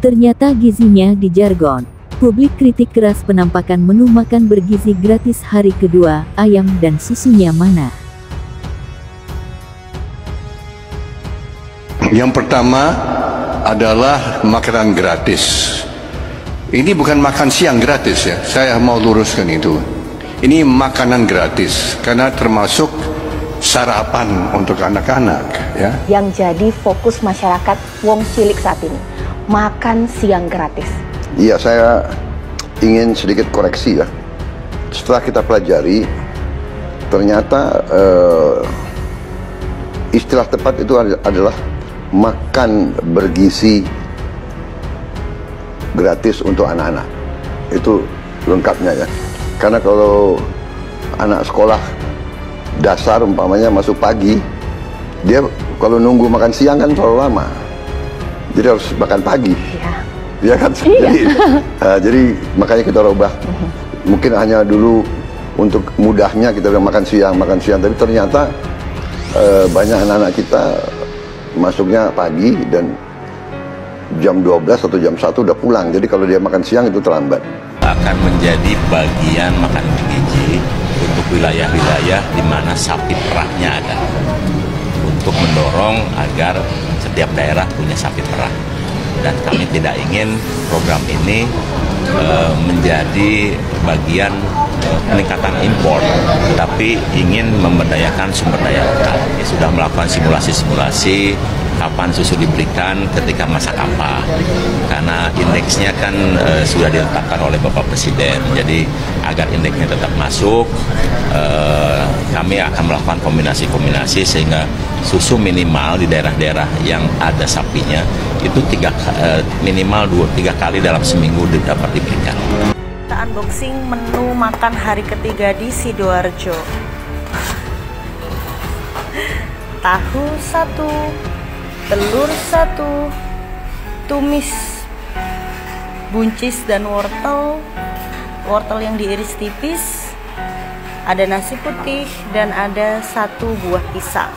Ternyata gizinya di jargon. Publik kritik keras penampakan menu makan bergizi gratis hari kedua, ayam dan susunya mana? Yang pertama adalah makanan gratis. Ini bukan makan siang gratis ya, saya mau luruskan itu. Ini makanan gratis karena termasuk sarapan untuk anak-anak ya. Yang jadi fokus masyarakat Wong Cilik saat ini, makan siang gratis. Iya, saya ingin sedikit koreksi ya. Setelah kita pelajari, ternyata istilah tepat itu adalah makan bergizi gratis untuk anak-anak. Itu lengkapnya ya. Karena kalau anak sekolah dasar umpamanya masuk pagi, dia kalau nunggu makan siang kan terlalu lama. Jadi harus makan pagi. Ya kan? Iya. Jadi makanya kita rubah. Mungkin hanya dulu untuk mudahnya kita bilang makan siang, tapi ternyata banyak anak-anak kita masuknya pagi dan jam 12 atau jam 1 udah pulang. Jadi kalau dia makan siang itu terlambat. Akan menjadi bagian makanan bergizi untuk wilayah-wilayah di mana sapi perahnya ada. Untuk mendorong agar setiap daerah punya sapi perah. Dan kami tidak ingin program ini menjadi bagian peningkatan impor, tapi ingin memberdayakan sumber daya lokal. Sudah melakukan simulasi-simulasi kapan susu diberikan, ketika masak apa. Karena indeksnya kan sudah ditetapkan oleh Bapak Presiden. Jadi agar indeksnya tetap masuk, kami akan melakukan kombinasi-kombinasi sehingga susu minimal di daerah-daerah yang ada sapinya itu minimal 2-3 kali dalam seminggu dapat diberikan. Kita unboxing menu makan hari ketiga di Sidoarjo. Tahu 1, telur 1, tumis, buncis dan wortel yang diiris tipis, ada nasi putih dan ada 1 buah pisang.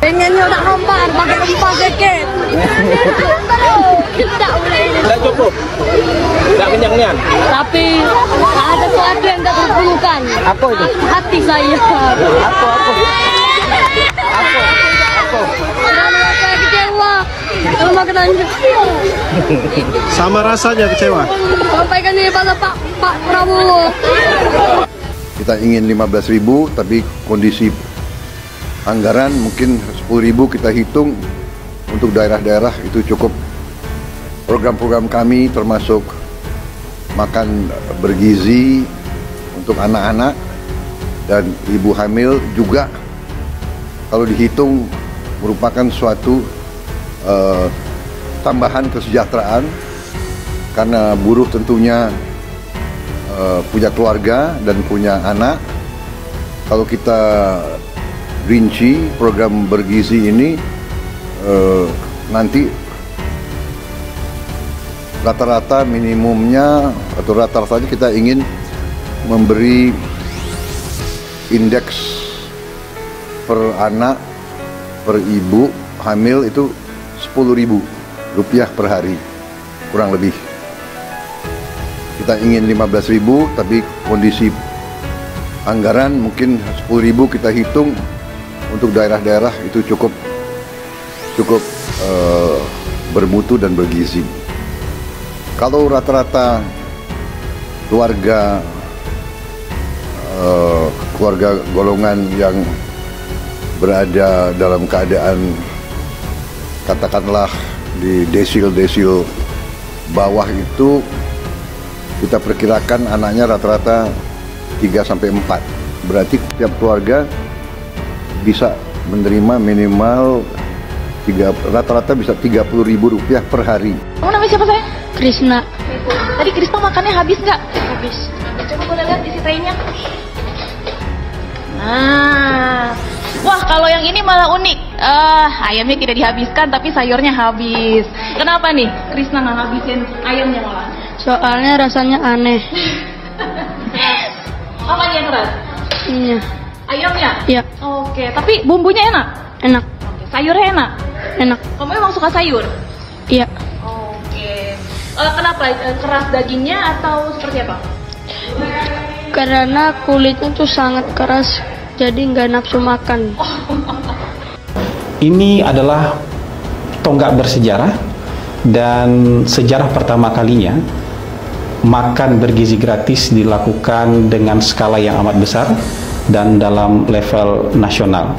Pengennya tak hampar, pakai rempah sedikit. Tak boleh. Tak cukup. Tak kenyangnya. Tapi ada sesuatu yang tak terpenuhkan. Apa itu? Hati saya. Apa? Saya kecewa. Kalau makanan Sama rasanya kecewa. sampaikan ini pada Pak Prabowo. Kita ingin 15.000, tapi kondisi anggaran mungkin 10.000 kita hitung untuk daerah-daerah itu cukup. Program-program kami termasuk makan bergizi untuk anak-anak dan ibu hamil juga kalau dihitung merupakan suatu tambahan kesejahteraan karena buruh tentunya punya keluarga dan punya anak. Kalau kita rinci program bergizi ini nanti rata-rata minimumnya atau rata-ratanya kita ingin memberi indeks per anak per ibu hamil itu Rp10.000 per hari kurang lebih. Kita ingin 15.000 tapi kondisi anggaran mungkin 10.000 kita hitung untuk daerah-daerah itu cukup bermutu dan bergizi. Kalau rata-rata keluarga golongan yang berada dalam keadaan katakanlah di desil-desil bawah itu kita perkirakan anaknya rata-rata 3-4. Berarti tiap keluarga bisa menerima minimal rata-rata bisa Rp30.000 per hari. Kamu namanya siapa sayang? Krisna. Tadi Krisna makannya habis nggak? Habis. Coba boleh lihat isi traynya. Nah, wah kalau yang ini malah unik. Ayamnya tidak dihabiskan tapi sayurnya habis. Kenapa nih Krisna nggak habisin ayamnya malah? Soalnya rasanya aneh. Apa yang keras? Iya. Ayamnya? Iya. Oke, tapi bumbunya enak? Enak. Oke, sayurnya enak? Enak. Kamu emang suka sayur? Iya. Oke. Kenapa? Keras dagingnya atau seperti apa? Karena kulitnya tuh sangat keras, jadi nggak nafsu makan. Ini adalah tonggak bersejarah dan sejarah pertama kalinya makan bergizi gratis dilakukan dengan skala yang amat besar dan dalam level nasional.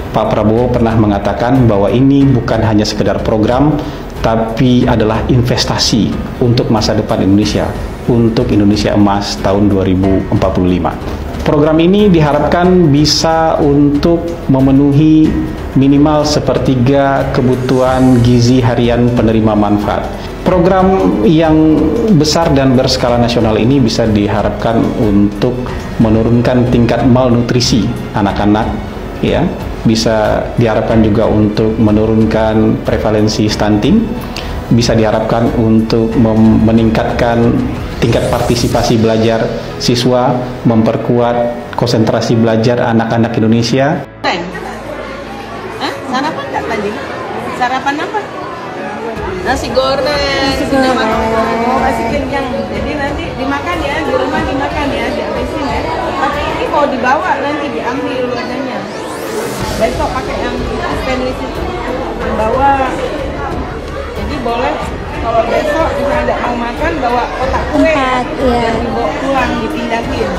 Pak Prabowo pernah mengatakan bahwa ini bukan hanya sekedar program, tapi adalah investasi untuk masa depan Indonesia, untuk Indonesia Emas tahun 2045. Program ini diharapkan bisa untuk memenuhi minimal sepertiga kebutuhan gizi harian penerima manfaat. Program yang besar dan berskala nasional ini bisa diharapkan untuk menurunkan tingkat malnutrisi anak-anak, ya. Bisa diharapkan juga untuk menurunkan prevalensi stunting, bisa diharapkan untuk meningkatkan tingkat partisipasi belajar siswa, memperkuat konsentrasi belajar anak-anak Indonesia. Sarapan nggak tadi? Sarapan apa? Nasi goreng. Oh, masih kenyang. Jadi nanti dimakan ya, di rumah dimakan ya, dihabisin ya. Tapi ini mau dibawa nanti diambil wadahnya. Besok pakai yang stainless itu bawa. Jadi boleh kalau besok misalnya tidak mau makan bawa kotak kue dan dibawa pulang dipindahin.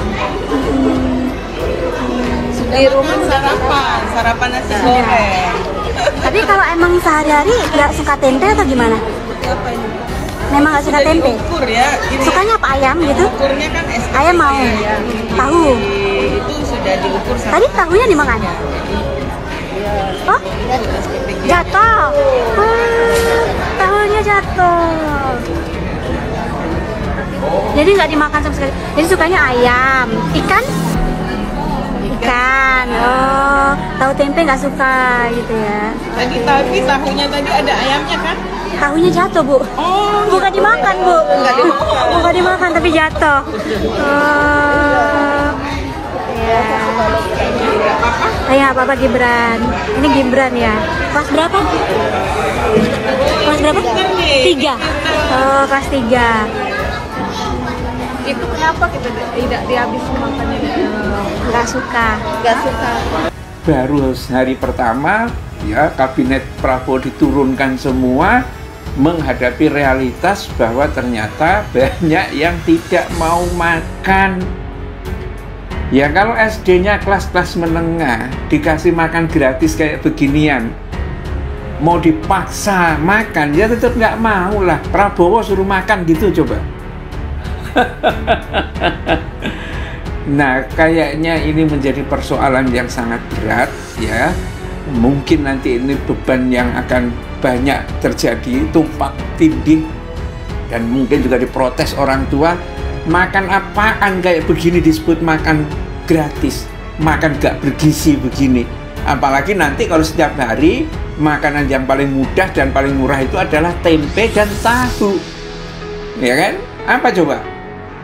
Di rumah sarapan nasi goreng. Tapi kalau emang sehari-hari nggak suka tempe atau gimana? Apa ini? Memang nggak suka tempe? Diukur ya. Sukanya apa, ayam gitu? Ukurnya kan SKP. Ayam mau? Ya. Tahu? Itu sudah diukur sama. Tadi tahunya dimakan? Oh? Jatuh? Tahunya jatuh. Jadi nggak dimakan sama sekali. Jadi sukanya ayam. Ikan? Ikan. Oh, tahu tempe nggak suka gitu ya. Tapi tahunya tadi ada ayamnya kan? Tahunya jatuh, Bu. Oh, bukan dimakan, Bu. Bukan dimakan tapi jatuh. Oh. Ya. Ayah, Bapak Gibran. Ini Gibran ya. Kelas berapa? Kelas berapa? 3. Oh, kelas 3. Itu kenapa kita tidak dihabisin makannya? Nggak suka. Baru hari pertama ya kabinet Prabowo diturunkan semua menghadapi realitas bahwa ternyata banyak yang tidak mau makan. Ya kalau SD-nya kelas-kelas menengah dikasih makan gratis kayak beginian, mau dipaksa makan ya tetap nggak mau lah. Prabowo suruh makan gitu coba. Nah, kayaknya ini menjadi persoalan yang sangat berat ya. Mungkin nanti ini beban yang akan banyak terjadi, tumpang tindih, dan mungkin juga diprotes orang tua. Makan apaan kayak begini disebut makan gratis, makan gak bergizi begini. Apalagi nanti kalau setiap hari makanan yang paling mudah dan paling murah itu adalah tempe dan tahu, ya kan? Apa coba?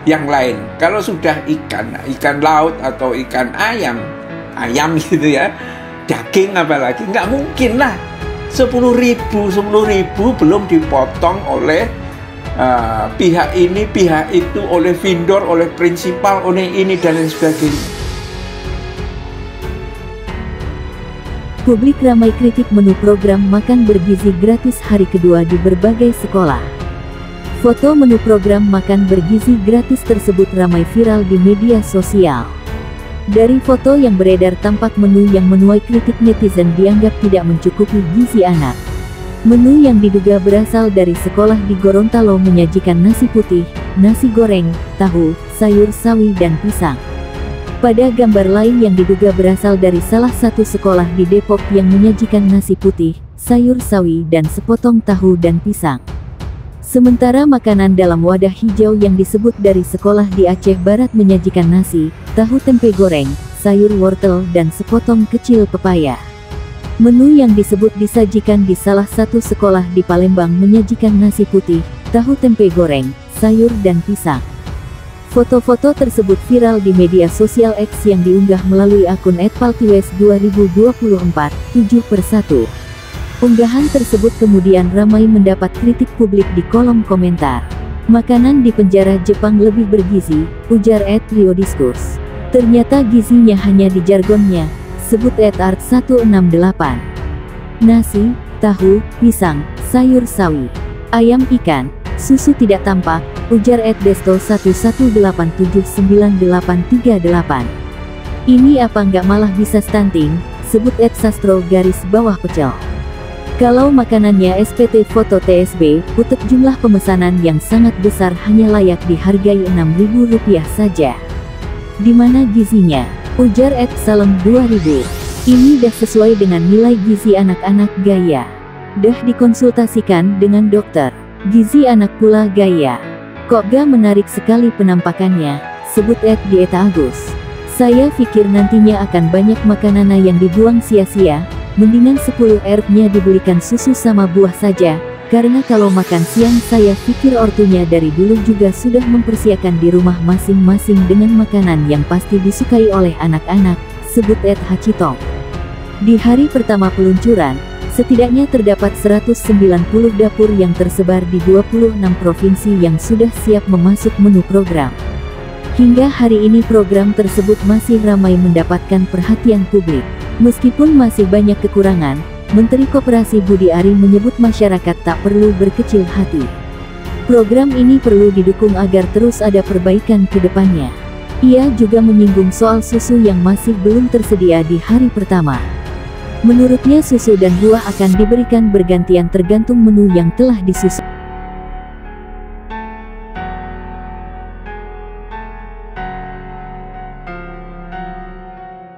Yang lain, kalau sudah ikan laut atau ikan ayam gitu ya, daging apalagi, nggak mungkin lah 10.000 belum dipotong oleh pihak ini, pihak itu, oleh vendor, oleh prinsipal, oleh ini dan lain sebagainya. Publik ramai kritik menu program makan bergizi gratis hari kedua di berbagai sekolah. Foto menu program makan bergizi gratis tersebut ramai viral di media sosial. Dari foto yang beredar tampak menu yang menuai kritik netizen dianggap tidak mencukupi gizi anak. Menu yang diduga berasal dari sekolah di Gorontalo menyajikan nasi putih, nasi goreng, tahu, sayur sawi dan pisang. Pada gambar lain yang diduga berasal dari salah satu sekolah di Depok yang menyajikan nasi putih, sayur sawi dan sepotong tahu dan pisang. Sementara makanan dalam wadah hijau yang disebut dari sekolah di Aceh Barat menyajikan nasi, tahu tempe goreng, sayur wortel dan sepotong kecil pepaya. Menu yang disebut disajikan di salah satu sekolah di Palembang menyajikan nasi putih, tahu tempe goreng, sayur dan pisang. Foto-foto tersebut viral di media sosial X yang diunggah melalui akun @paltiwes2024, 7/1. Unggahan tersebut kemudian ramai mendapat kritik publik di kolom komentar. Makanan di penjara Jepang lebih bergizi, ujar Ed Rio Discourse. Ternyata gizinya hanya di jargonnya, sebut Ed Art 168. Nasi, tahu, pisang, sayur sawi, ayam ikan, susu tidak tampak, ujar Ed Desto 11879838. Ini apa nggak malah bisa stunting, sebut Ed Sastro garis bawah pecel. Kalau makanannya SPT Foto TSB, utek jumlah pemesanan yang sangat besar hanya layak dihargai Rp6.000 saja. Di mana gizinya? Ujar Ed Salem 2000. Ini dah sesuai dengan nilai gizi anak-anak gaya. Dah dikonsultasikan dengan dokter gizi anak pula gaya. Kok gak menarik sekali penampakannya, sebut Ed di Eta Agus. Saya pikir nantinya akan banyak makanan yang dibuang sia-sia. Mendingan 10 Rp-nya dibelikan susu sama buah saja, karena kalau makan siang saya pikir ortunya dari dulu juga sudah mempersiapkan di rumah masing-masing dengan makanan yang pasti disukai oleh anak-anak, sebut Ed Hachitong. Di hari pertama peluncuran, setidaknya terdapat 190 dapur yang tersebar di 26 provinsi yang sudah siap memasuk menu program. Hingga hari ini program tersebut masih ramai mendapatkan perhatian publik. Meskipun masih banyak kekurangan, Menteri Koperasi Budi Ari menyebut masyarakat tak perlu berkecil hati. Program ini perlu didukung agar terus ada perbaikan ke depannya. Ia juga menyinggung soal susu yang masih belum tersedia di hari pertama. Menurutnya susu dan buah akan diberikan bergantian tergantung menu yang telah disusun.